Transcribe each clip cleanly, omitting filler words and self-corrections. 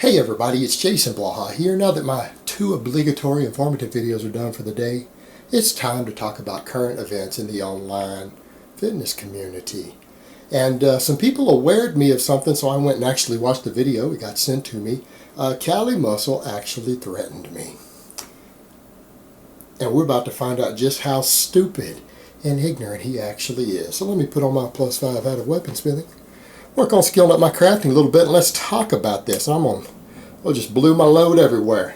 Hey everybody, it's Jason Blaha here. Now that my 2 obligatory informative videos are done for the day, it's time to talk about current events in the online fitness community. And some people awared me of something, so I went and actually watched the video. It got sent to me. Cali Muscle actually threatened me. And we're about to find out just how stupid and ignorant he actually is. So let me put on my +5 hat of weaponsmithing. Work on skilling up my crafting a little bit, and let's talk about this. I just blew my load everywhere.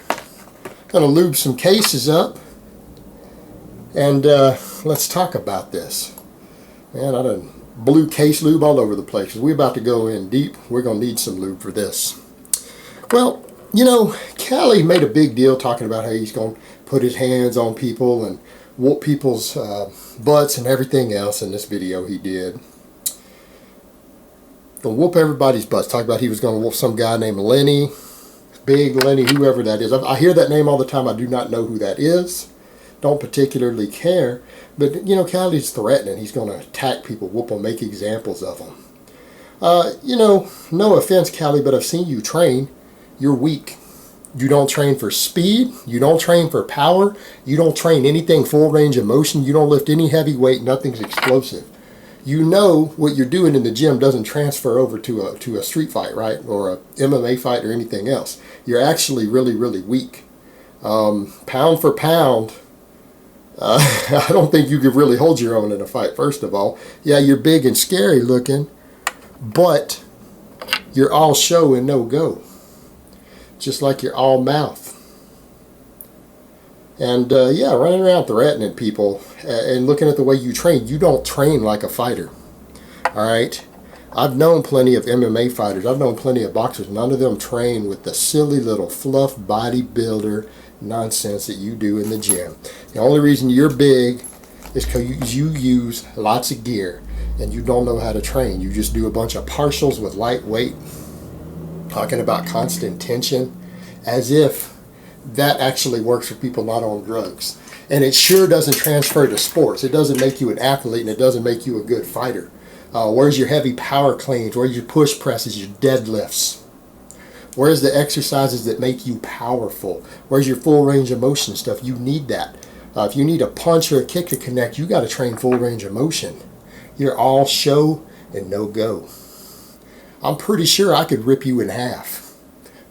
Gonna lube some cases up, and let's talk about this. Man, I done blew case lube all over the place. We're about to go in deep. We're gonna need some lube for this. Well, you know, Cali made a big deal talking about how he's gonna put his hands on people and whoop people's butts and everything else in this video he did. Gonna whoop everybody's butts. Talk about he was gonna whoop some guy named Lenny, Big Lenny, whoever that is. I hear that name all the time. I do not know who that is. Don't particularly care. But you know, Cali's threatening. He's gonna attack people, whoop them, make examples of them. You know, no offense, Cali, but I've seen you train. You're weak. You don't train for speed. You don't train for power. You don't train anything full range of motion. You don't lift any heavy weight. Nothing's explosive. You know what you're doing in the gym doesn't transfer over to a street fight, right? Or a MMA fight or anything else. You're actually really, really weak. Pound for pound, I don't think you could really hold your own in a fight, first of all. Yeah, you're big and scary looking, but you're all show and no go. Just like you're all mouth. And yeah, running around threatening people and looking at the way you train. You don't train like a fighter. Alright? I've known plenty of MMA fighters. I've known plenty of boxers. None of them train with the silly little fluff bodybuilder nonsense that you do in the gym. The only reason you're big is because you use lots of gear and you don't know how to train. You just do a bunch of partials with lightweight, talking about constant tension, as if that actually works for people not on drugs. And it sure doesn't transfer to sports. It doesn't make you an athlete, and it doesn't make you a good fighter. Where's your heavy power cleans? Where's your push presses, your deadlifts? Where's the exercises that make you powerful? Where's your full range of motion stuff? You need that. If you need a punch or a kick to connect, you got to train full range of motion. You're all show and no go. I'm pretty sure I could rip you in half.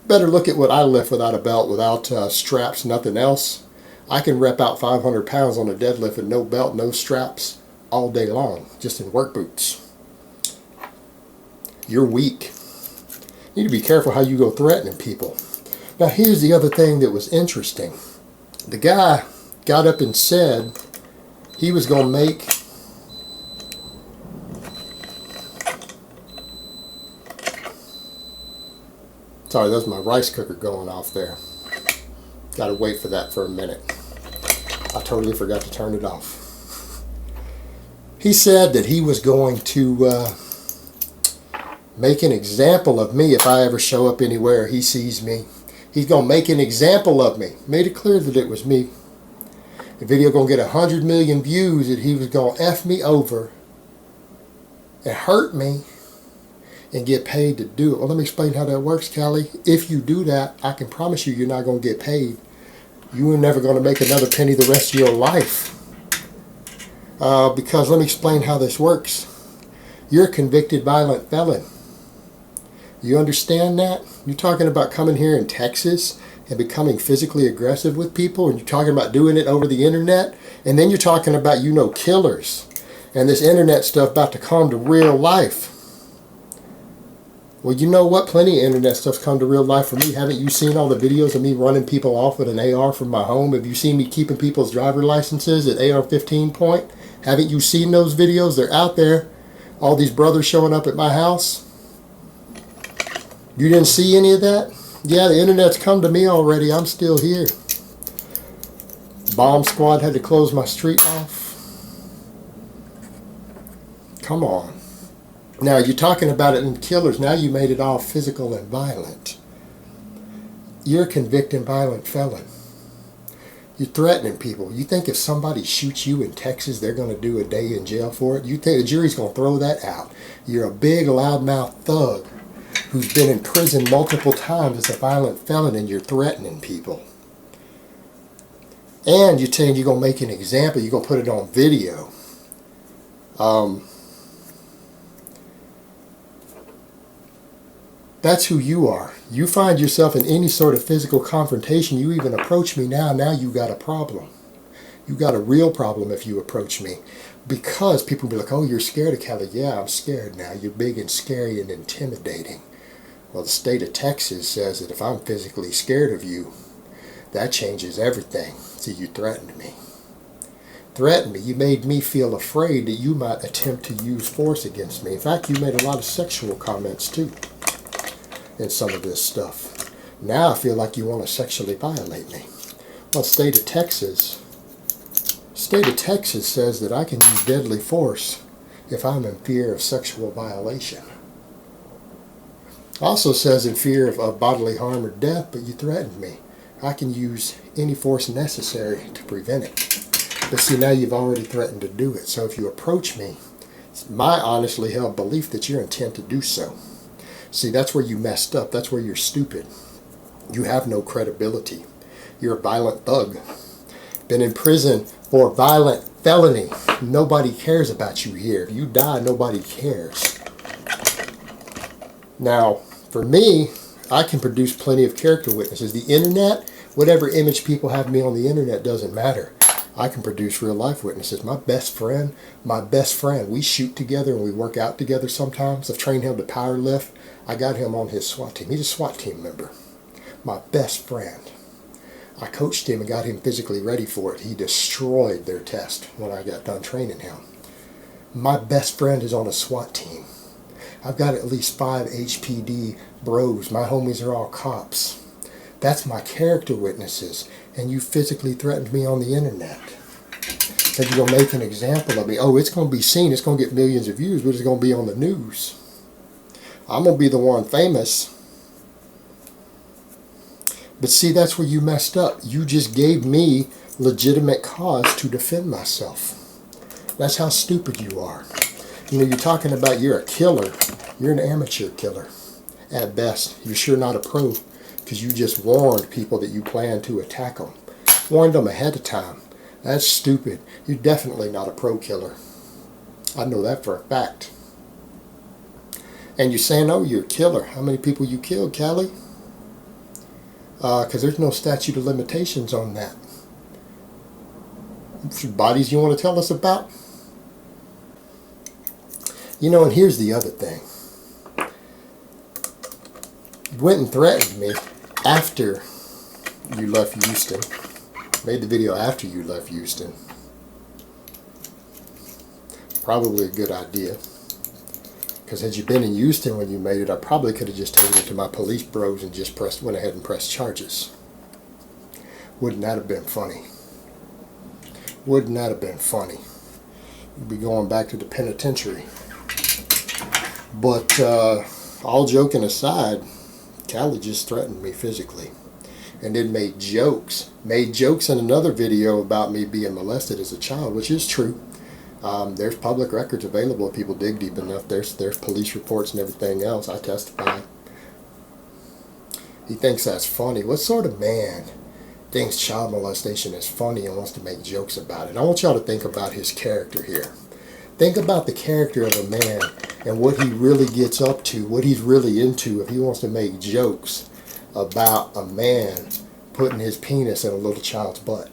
Better look at what I lift without a belt, without straps, nothing else. I can rep out 500 pounds on a deadlift with no belt, no straps, all day long, just in work boots. You're weak. You need to be careful how you go threatening people. Now here's the other thing that was interesting. The guy got up and said he was going to make Sorry, that's my rice cooker going off there. Gotta wait for that for a minute. I totally forgot to turn it off. He said that he was going to make an example of me if I ever show up anywhere he sees me. He's gonna make an example of me. Made it clear that it was me. The video gonna get 100 million views, that he was gonna F me over and hurt me and get paid to do it. Well, let me explain how that works, Cali. If you do that, I can promise you, you're not going to get paid. You are never going to make another penny the rest of your life. Because let me explain how this works. You're a convicted violent felon. You understand that? You're talking about coming here in Texas and becoming physically aggressive with people, and you're talking about doing it over the internet, and then you're talking about, you know, killers and this internet stuff about to come to real life. Well, you know what? Plenty of internet stuff's come to real life for me. Haven't you seen all the videos of me running people off with an AR from my home? Have you seen me keeping people's driver licenses at AR-15 point? Haven't you seen those videos? They're out there. All these brothers showing up at my house. You didn't see any of that? Yeah, the internet's come to me already. I'm still here. Bomb squad had to close my street off. Come on. Now, you're talking about it in killers. Now you made it all physical and violent. You're a convicted violent felon. You're threatening people. You think if somebody shoots you in Texas, they're going to do a day in jail for it? You think the jury's going to throw that out? You're a big, loudmouth thug. who's been in prison multiple times as a violent felon, and you're threatening people. And you're saying you're going to make an example, you're going to put it on video. That's who you are. You find yourself in any sort of physical confrontation, you even approach me now you got a problem. You got a real problem if you approach me. Because people will be like, oh, you're scared of Cali. Yeah, I'm scared now. You're big and scary and intimidating. Well, the state of Texas says that if I'm physically scared of you, that changes everything. So you threatened me. Threatened me. You made me feel afraid that you might attempt to use force against me. In fact, you made a lot of sexual comments too in some of this stuff. Now I feel like you want to sexually violate me. Well, the state of Texas says that I can use deadly force if I'm in fear of sexual violation. Also says in fear of bodily harm or death, but you threatened me. I can use any force necessary to prevent it. But see, now you've already threatened to do it. So if you approach me, it's my honestly held belief that you're intent to do so. See, that's where you messed up. That's where you're stupid. You have no credibility. You're a violent thug. Been in prison for violent felony. Nobody cares about you here. If you die, nobody cares. Now, for me, I can produce plenty of character witnesses. The internet, whatever image people have of me on the internet doesn't matter. I can produce real life witnesses. My best friend, we shoot together and we work out together sometimes. I've trained him to power lift. I got him on his SWAT team. He's a SWAT team member. My best friend. I coached him and got him physically ready for it. He destroyed their test when I got done training him. My best friend is on a SWAT team. I've got at least 5 HPD bros. My homies are all cops. That's my character witnesses. And you physically threatened me on the internet. Said you're going to make an example of me. Oh, it's going to be seen. It's going to get millions of views, but it's going to be on the news. I'm going to be the one famous. But see, that's where you messed up. You just gave me legitimate cause to defend myself. That's how stupid you are. You know, you're talking about you're a killer. You're an amateur killer at best. You're sure not a pro because you just warned people that you plan to attack them. Warned them ahead of time. That's stupid. You're definitely not a pro killer. I know that for a fact. And you're saying, oh, you're a killer. How many people you killed, Cali? Because there's no statute of limitations on that. Bodies you want to tell us about? You know, and here's the other thing. You went and threatened me after you left Houston. Made the video after you left Houston. Probably a good idea. Because had you been in Houston when you made it, I probably could have just taken it to my police bros and just went ahead and pressed charges. Wouldn't that have been funny? Wouldn't that have been funny? You'd be going back to the penitentiary. But all joking aside, Cali just threatened me physically. And then made jokes. Made jokes in another video about me being molested as a child, which is true. There's public records available if people dig deep enough. There's police reports and everything else. I testified. He thinks that's funny. What sort of man thinks child molestation is funny and wants to make jokes about it? I want y'all to think about his character here. Think about the character of a man and what he really gets up to, what he's really into if he wants to make jokes about a man putting his penis in a little child's butt.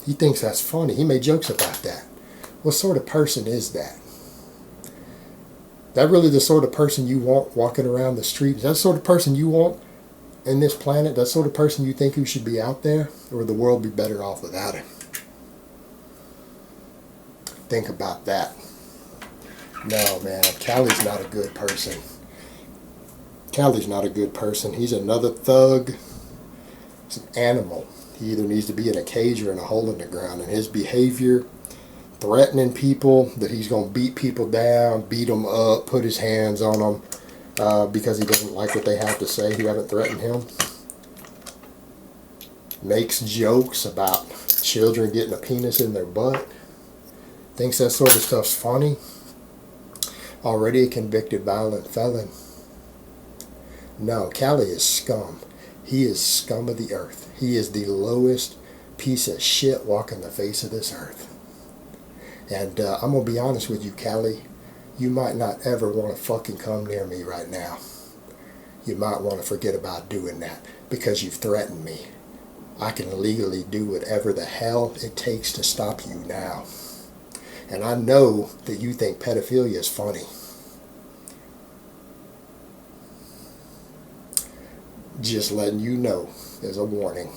He thinks that's funny. He made jokes about that. What sort of person is that? That really the sort of person you want walking around the street? Is that the sort of person you want in this planet? That sort of person you think who should be out there? Or would the world be better off without him? Think about that. No, man, Cali's not a good person. Cali's not a good person. He's another thug. He's an animal. He either needs to be in a cage or in a hole in the ground. And his behavior, threatening people, that he's going to beat people down, beat them up, put his hands on them because he doesn't like what they have to say who haven't threatened him. Makes jokes about children getting a penis in their butt. Thinks that sort of stuff's funny. Already a convicted violent felon. No, Callie is scum. He is scum of the earth. He is the lowest piece of shit walking the face of this earth. And I'm going to be honest with you, Callie. You might not ever want to fucking come near me right now. You might want to forget about doing that because you've threatened me. I can legally do whatever the hell it takes to stop you now. And I know that you think pedophilia is funny. Just letting you know as a warning.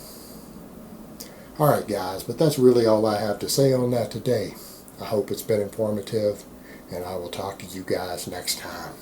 Alright guys, but that's really all I have to say on that today. I hope it's been informative, and I will talk to you guys next time.